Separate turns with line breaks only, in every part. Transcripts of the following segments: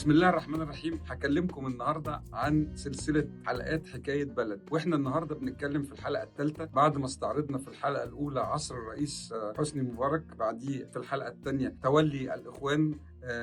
بسم الله الرحمن الرحيم. هكلمكم النهارده عن سلسلة حلقات حكاية بلد، واحنا النهارده بنتكلم في الحلقة الثالثة بعد ما استعرضنا في الحلقة الأولى عصر الرئيس حسني مبارك، بعديه في الحلقة الثانية تولي الإخوان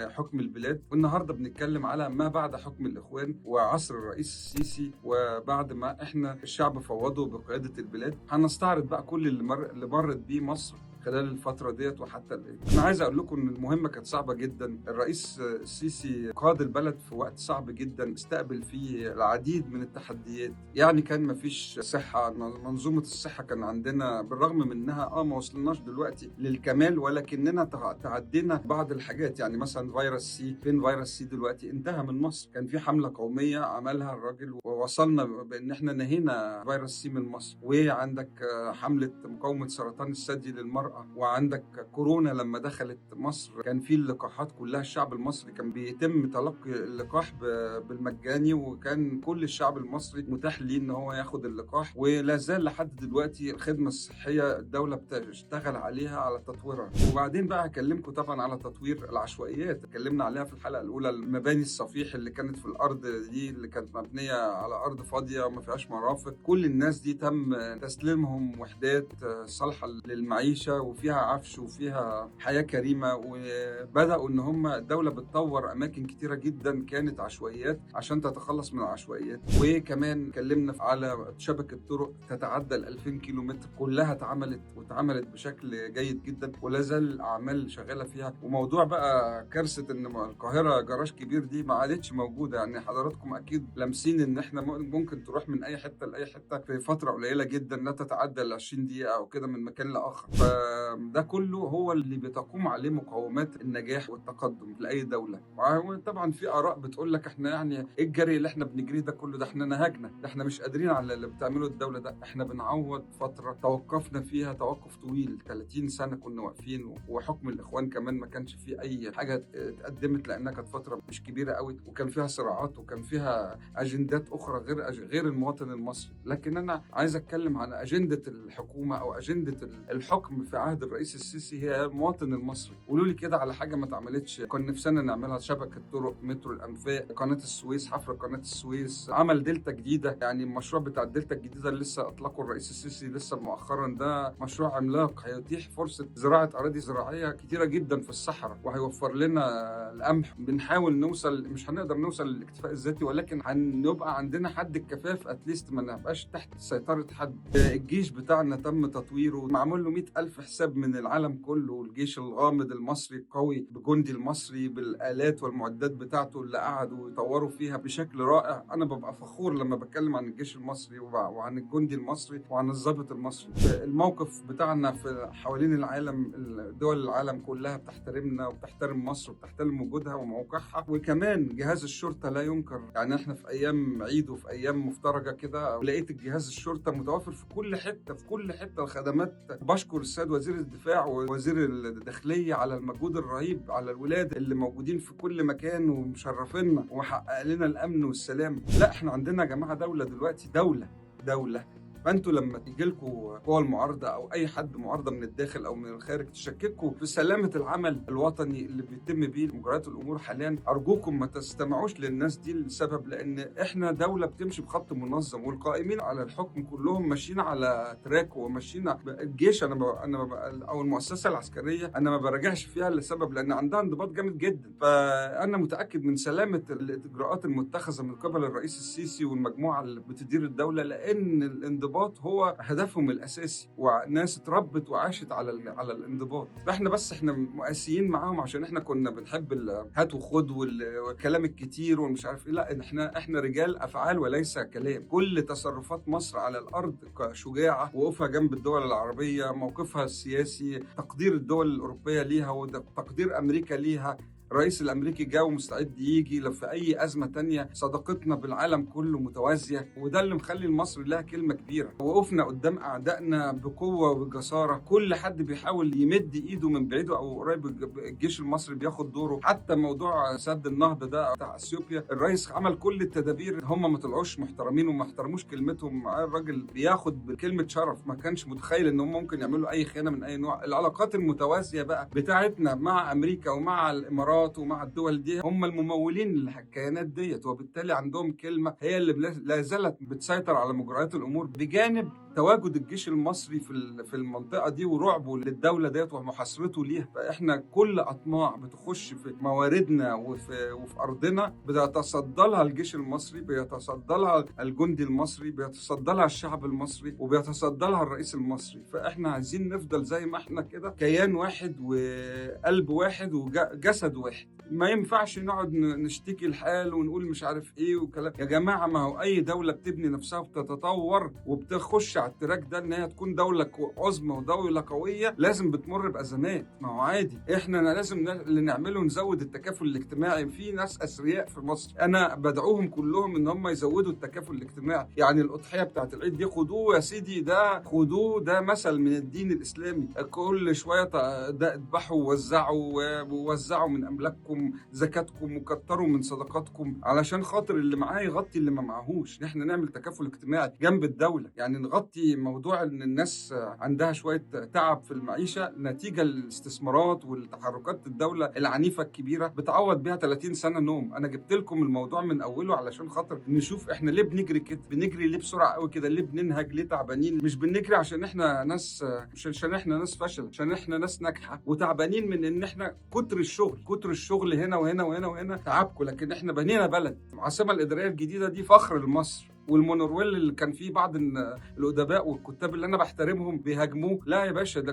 حكم البلاد، والنهارده بنتكلم على ما بعد حكم الإخوان وعصر الرئيس السيسي، وبعد ما احنا الشعب فوضه بقيادة البلاد. هنستعرض بقى كل اللي مرت بيه مصر خلال الفترة ديت وحتى الآن. أنا عايز أقول لكم إن المهمة كانت صعبة جدا. الرئيس السيسي قاد البلد في وقت صعب جدا، استقبل فيه العديد من التحديات. يعني كان مفيش صحة، منظومة الصحة كان عندنا بالرغم من إنها ما وصلناش دلوقتي للكمال، ولكننا تعدينا بعض الحاجات. يعني مثلا فيروس سي، فين فيروس سي دلوقتي؟ انتهى من مصر. كان في حملة قومية عملها الراجل ووصلنا بإن إحنا نهينا فيروس سي من مصر. وعندك حملة مقاومة سرطان الثدي للمرأة، وعندك كورونا لما دخلت مصر كان في اللقاحات كلها. الشعب المصري كان بيتم تلقي اللقاح بالمجاني، وكان كل الشعب المصري متاح ليه ان هو ياخد اللقاح. ولا زال لحد دلوقتي الخدمة الصحية الدولة بتشتغل عليها على تطويرها. وبعدين بقى هكلمكم طبعا على تطوير العشوائيات، اتكلمنا عليها في الحلقة الأولى. المباني الصفيح اللي كانت في الأرض دي، اللي كانت مبنية على أرض فاضية وما فيهاش مرافق، كل الناس دي تم تسليمهم وحدات صالحة للمعيشة وفيها عفش وفيها حياة كريمة. وبدأوا ان هم الدولة بتطور اماكن كتيرة جدا كانت عشوائيات عشان تتخلص من العشوائيات. وكمان اتكلمنا على شبكة طرق تتعدى 2000 كيلو متر، كلها اتعملت بشكل جيد جدا، ولا زال الاعمال شغالة فيها. وموضوع بقى كارثة ان القاهرة جراج كبير دي ما عادتش موجودة. يعني حضراتكم اكيد لامسين ان احنا ممكن تروح من اي حتة لاي حتة في فترة قليلة جدا، لا تتعدى ال 20 دقيقة او كده من مكان لاخر. ده كله هو اللي بتقوم عليه مقومات النجاح والتقدم لأي دولة. وطبعا في آراء بتقول لك احنا يعني ايه الجري اللي احنا بنجريه ده كله؟ ده احنا نهجنا، ده احنا مش قادرين على اللي بتعمله الدولة ده. احنا بنعوض فترة توقفنا فيها توقف طويل، 30 سنة كنا واقفين، وحكم الإخوان كمان ما كانش فيه أي حاجة اتقدمت لأنها كانت فترة مش كبيرة قوي، وكان فيها صراعات وكان فيها أجندات أخرى غير المواطن المصري. لكن أنا عايز أتكلم عن أجندة الحكومة أو أجندة الحكم في عهد الرئيس السيسي، هي المواطن المصري. قولوا لي كده على حاجه ما اتعملتش كان نفسنا نعملها: شبكه طرق، مترو الانفاق، قناه السويس، حفر قناه السويس، عمل دلتا جديده. يعني المشروع بتاع الدلتا الجديده اللي لسه اطلقه الرئيس السيسي لسه مؤخرا، ده مشروع عملاق هيتيح فرصه زراعه اراضي زراعيه كتيره جدا في الصحراء، وهيوفر لنا القمح. بنحاول نوصل، مش هنقدر نوصل للاكتفاء الذاتي، ولكن هنبقى عندنا حد الكفاف اتليست، ما نبقاش تحت سيطره حد. الجيش بتاعنا تم تطويره، معمول له 100,000 حساب من العالم كله. الجيش الغامض المصري القوي بجندي المصري بالآلات والمعدات بتاعته اللي قعدوا يطوروا فيها بشكل رائع. أنا ببقى فخور لما بتكلم عن الجيش المصري وعن الجندي المصري وعن الضابط المصري. الموقف بتاعنا في حوالين العالم، دول العالم كلها بتحترمنا وبتحترم مصر وبتحترم وجودها وموقعها. وكمان جهاز الشرطة لا ينكر. يعني احنا في أيام عيد وفي أيام مفترجة كده لقيت الجهاز الشرطة متوفر في كل حتة، في كل حتة الخدمات. بشكر السيد وزير الدفاع ووزير الداخلية على المجهود الرهيب، على الولاد اللي موجودين في كل مكان ومشرفيننا ومحقق لنا الأمن والسلام. لا، احنا عندنا يا جماعة دولة دلوقتي، دولة. فانتوا لما تيجي لكم قوى المعارضه او اي حد معارضه من الداخل او من الخارج تشككوا في سلامه العمل الوطني اللي بيتم بيه مجريات الامور حاليا، ارجوكم ما تستمعوش للناس دي لسبب، لان احنا دوله بتمشي بخط منظم، والقائمين على الحكم كلهم ماشيين على تراك وماشيين. الجيش او المؤسسه العسكريه انا ما براجعش فيها لسبب، لان عندها انضباط جامد جدا. فانا متاكد من سلامه الاجراءات المتخذه من قبل الرئيس السيسي والمجموعه اللي بتدير الدوله، لان الانضباط هو هدفهم الاساسي، وناس اتربت وعاشت على الانضباط. احنا مقاسيين معاهم عشان احنا كنا بنحب الهات وخد والكلام الكتير ومش عارف ايه. لا، احنا رجال افعال وليس كلام. كل تصرفات مصر على الارض كشجاعه، وقوفها جنب الدول العربيه، موقفها السياسي، تقدير الدول الاوروبيه ليها وتقدير امريكا ليها. الرئيس الامريكي جاء ومستعد يجي لو في اي ازمه تانية. صداقتنا بالعالم كله متوازيه، وده اللي مخلي مصر لها كلمه كبيره. وقفنا قدام اعدائنا بقوه وبجساره. كل حد بيحاول يمد ايده من بعيد او قريب، الجيش المصري بياخد دوره. حتى موضوع سد النهضه ده بتاع اثيوبيا، الرئيس عمل كل التدابير. هم ما طلعوش محترمين وما احترموش كلمتهم. الراجل بياخد بكلمه شرف، ما كانش متخيل ان هم ممكن يعملوا اي خيانه من اي نوع. العلاقات المتوازيه بقى بتاعتنا مع امريكا ومع الامارات الامارات ومع الدول دي هم الممولين للكيانات ديت، وبالتالي عندهم كلمه هي اللي لا زالت بتسيطر على مجريات الامور، بجانب تواجد الجيش المصري في المنطقه دي ورعبه للدوله ديت ومحاصرته ليها. فاحنا كل اطماع بتخش في مواردنا وفي ارضنا بيتصدى لها الجيش المصري، بيتصدى لها الجندي المصري، بيتصدى لها الشعب المصري، وبيتصدى لها الرئيس المصري. فاحنا عايزين نفضل زي ما احنا كده، كيان واحد وقلب واحد وجسد واحد. ما ينفعش نقعد نشتكي الحال ونقول مش عارف ايه وكلام. يا جماعه، ما هو اي دوله بتبني نفسها وبتتطور وبتخش على التراك ده ان هي تكون دوله عظمى ودوله قويه، لازم بتمر بازمات. ما هو عادي، احنا لازم اللي نعمله نزود التكافل الاجتماعي. في ناس اثرياء في مصر انا بدعوهم كلهم ان هم يزودوا التكافل الاجتماعي. يعني الاضحيه بتاعت العيد دي خدوه يا سيدي، ده مثل من الدين الاسلامي. كل شويه ده اذبحوا ووزعوا من املاككم زكاتكم وكتروا من صدقاتكم، علشان خاطر اللي معاه يغطي اللي ما معهوش. احنا نعمل تكافل اجتماعي جنب الدوله، يعني نغطي موضوع ان الناس عندها شويه تعب في المعيشه نتيجه الاستثمارات والتحركات الدوله العنيفه الكبيره بتعوض بيها 30 سنه نوم. انا جبت لكم الموضوع من اوله علشان خاطر نشوف احنا ليه بنجري كده، بنجري ليه بسرعه قوي كده، ليه بننهج، ليه تعبانين. مش بنجري عشان احنا ناس، مش عشان احنا ناس فشل، عشان احنا ناس ناجحه وتعبانين من ان احنا كتر الشغل هنا وهنا وهنا وهنا تعبكم. لكن احنا بنينا بلد. العاصمه الاداريه الجديده دي فخر لمصر، والمونورويل اللي كان فيه بعض الادباء والكتاب اللي انا بحترمهم بيهاجموه. لا يا باشا، ده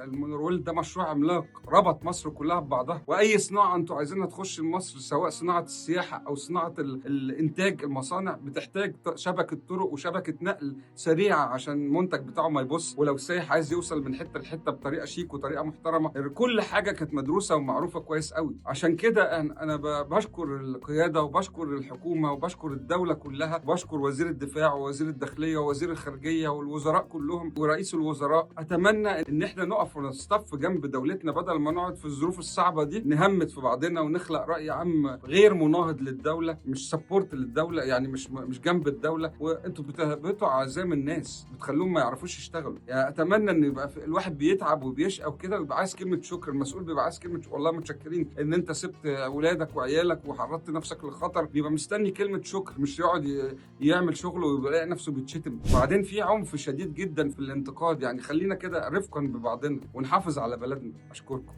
المونورويل ده مشروع عملاق ربط مصر كلها ببعضها. واي صناعه انتوا عايزينها تخش مصر، سواء صناعه السياحه او صناعه الانتاج، المصانع بتحتاج شبكه طرق وشبكه نقل سريعه عشان المنتج بتاعه ما يبص. ولو السائح عايز يوصل من حته لحته بطريقه شيك وطريقه محترمه، كل حاجه كانت مدروسه ومعروفه كويس قوي. عشان كده انا بشكر القياده وبشكر الحكومه وبشكر الدوله كلها، بشكر وزير الدفاع ووزير الداخليه ووزير الخارجيه والوزراء كلهم ورئيس الوزراء. اتمنى ان احنا نقف ونصطف جنب دولتنا، بدل ما نقعد في الظروف الصعبه دي نهمت في بعضنا ونخلق راي عام غير مناهض للدوله، مش سبورت للدوله، يعني مش جنب الدوله. وانتوا بتهبطوا عزام الناس، بتخلوهم ما يعرفوش يشتغلوا. يعني اتمنى ان يبقى الواحد بيتعب وبيشقى وكده ويبقى عايز كلمه شكر. المسؤول بيبقى عايز كلمه والله متشكرين ان انت سبت اولادك وعيالك وحرضت نفسك للخطر، بيبقى مستني كلمه شكر، مش يقعد يعمل شغله ويلاقي نفسه بيتشتم. وبعدين في عنف شديد جدا في الانتقاد. يعني خلينا كده رفقا ببعضنا ونحافظ على بلدنا. اشكركم.